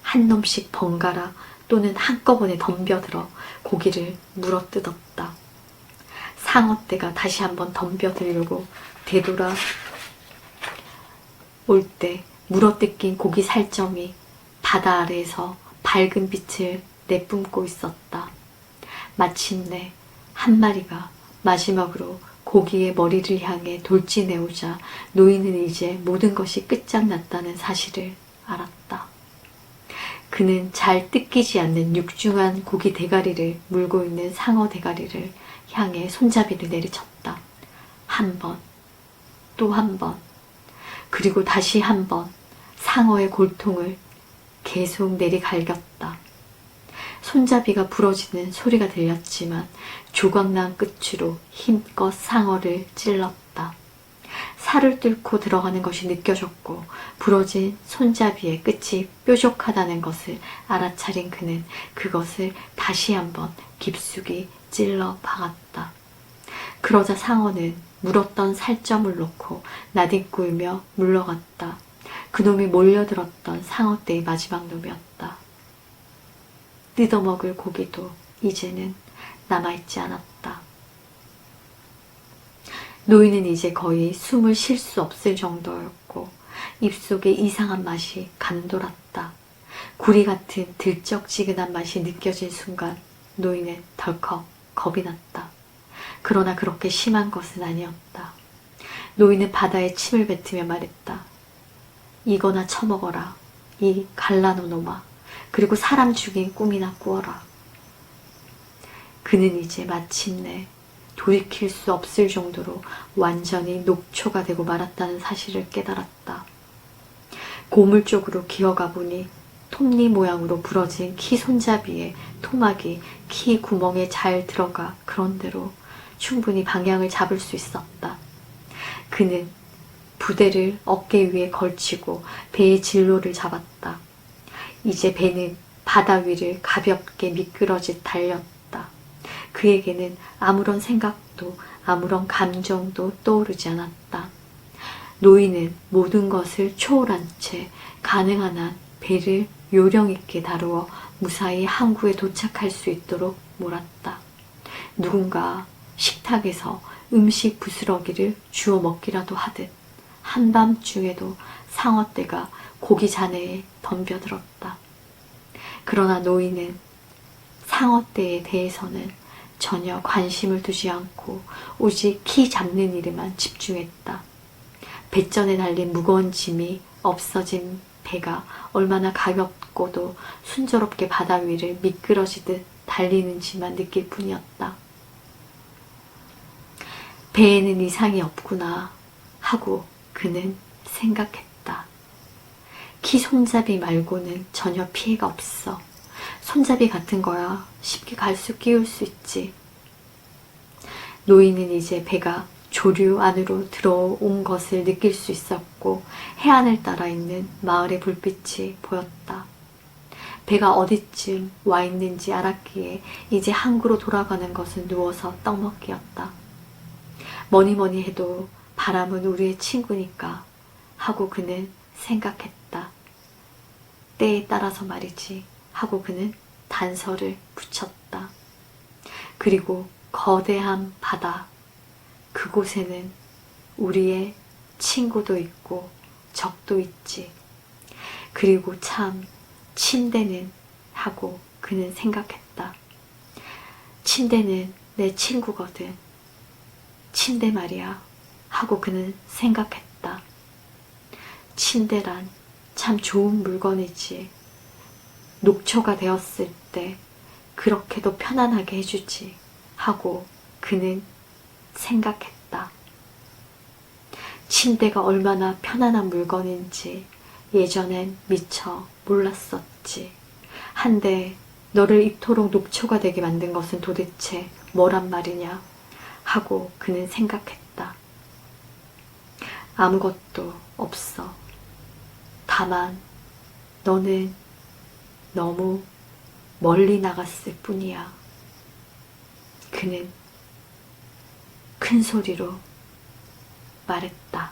한 놈씩 번갈아 또는 한꺼번에 덤벼들어 고기를 물어뜯었다. 상어떼가 다시 한번 덤벼들려고 되돌아 올 때 물어뜯긴 고기 살점이 바다 아래에서 밝은 빛을 내뿜고 있었다. 마침내 한 마리가 마지막으로 고기의 머리를 향해 돌진해오자 노인은 이제 모든 것이 끝장났다는 사실을 알았다. 그는 잘 뜯기지 않는 육중한 고기 대가리를 물고 있는 상어 대가리를 향해 손잡이를 내리쳤다. 한 번, 또 한 번. 그리고 다시 한번 상어의 골통을 계속 내리갈겼다. 손잡이가 부러지는 소리가 들렸지만 조각난 끝으로 힘껏 상어를 찔렀다. 살을 뚫고 들어가는 것이 느껴졌고 부러진 손잡이의 끝이 뾰족하다는 것을 알아차린 그는 그것을 다시 한번 깊숙이 찔러 박았다. 그러자 상어는 물었던 살점을 놓고 나뒹굴며 물러갔다. 그놈이 몰려들었던 상어떼의 마지막 놈이었다. 뜯어먹을 고기도 이제는 남아있지 않았다. 노인은 이제 거의 숨을 쉴 수 없을 정도였고 입속에 이상한 맛이 감돌았다. 구리 같은 들쩍지근한 맛이 느껴진 순간 노인은 덜컥 겁이 났다. 그러나 그렇게 심한 것은 아니었다. 노인은 바다에 침을 뱉으며 말했다. 이거나 처먹어라. 이 갈라놓은 놈아. 그리고 사람 죽인 꿈이나 꾸어라. 그는 이제 마침내 돌이킬 수 없을 정도로 완전히 녹초가 되고 말았다는 사실을 깨달았다. 고물 쪽으로 기어가 보니 톱니 모양으로 부러진 키 손잡이에 토막이 키 구멍에 잘 들어가 그런대로 충분히 방향을 잡을 수 있었다. 그는 부대를 어깨 위에 걸치고 배의 진로를 잡았다. 이제 배는 바다 위를 가볍게 미끄러짓 달렸다. 그에게는 아무런 생각도 아무런 감정도 떠오르지 않았다. 노인은 모든 것을 초월한 채 가능한 한 배를 요령 있게 다루어 무사히 항구에 도착할 수 있도록 몰았다. 누군가 식탁에서 음식 부스러기를 주워 먹기라도 하듯 한밤중에도 상어떼가 고기 잔해에 덤벼들었다. 그러나 노인은 상어떼에 대해서는 전혀 관심을 두지 않고 오직 키 잡는 일에만 집중했다. 배전에 달린 무거운 짐이 없어진 배가 얼마나 가볍고도 순조롭게 바다 위를 미끄러지듯 달리는지만 느낄 뿐이었다. 배에는 이상이 없구나 하고 그는 생각했다. 키 손잡이 말고는 전혀 피해가 없어. 손잡이 같은 거야 쉽게 갈수 끼울 수 있지. 노인은 이제 배가 조류 안으로 들어온 것을 느낄 수 있었고 해안을 따라 있는 마을의 불빛이 보였다. 배가 어디쯤 와 있는지 알았기에 이제 항구로 돌아가는 것은 누워서 떡먹기였다. 뭐니 해도 바람은 우리의 친구니까 하고 그는 생각했다. 때에 따라서 말이지 하고 그는 단서를 붙였다. 그리고 거대한 바다, 그곳에는 우리의 친구도 있고 적도 있지. 그리고 참 침대는 하고 그는 생각했다. 침대는 내 친구거든. 침대 말이야 하고 그는 생각했다. 침대란 참 좋은 물건이지. 녹초가 되었을 때 그렇게도 편안하게 해주지 하고 그는 생각했다. 침대가 얼마나 편안한 물건인지 예전엔 미처 몰랐었지. 한데 너를 이토록 녹초가 되게 만든 것은 도대체 뭐란 말이냐 하고 그는 생각했다. 아무것도 없어. 다만 너는 너무 멀리 나갔을 뿐이야. 그는 큰 소리로 말했다.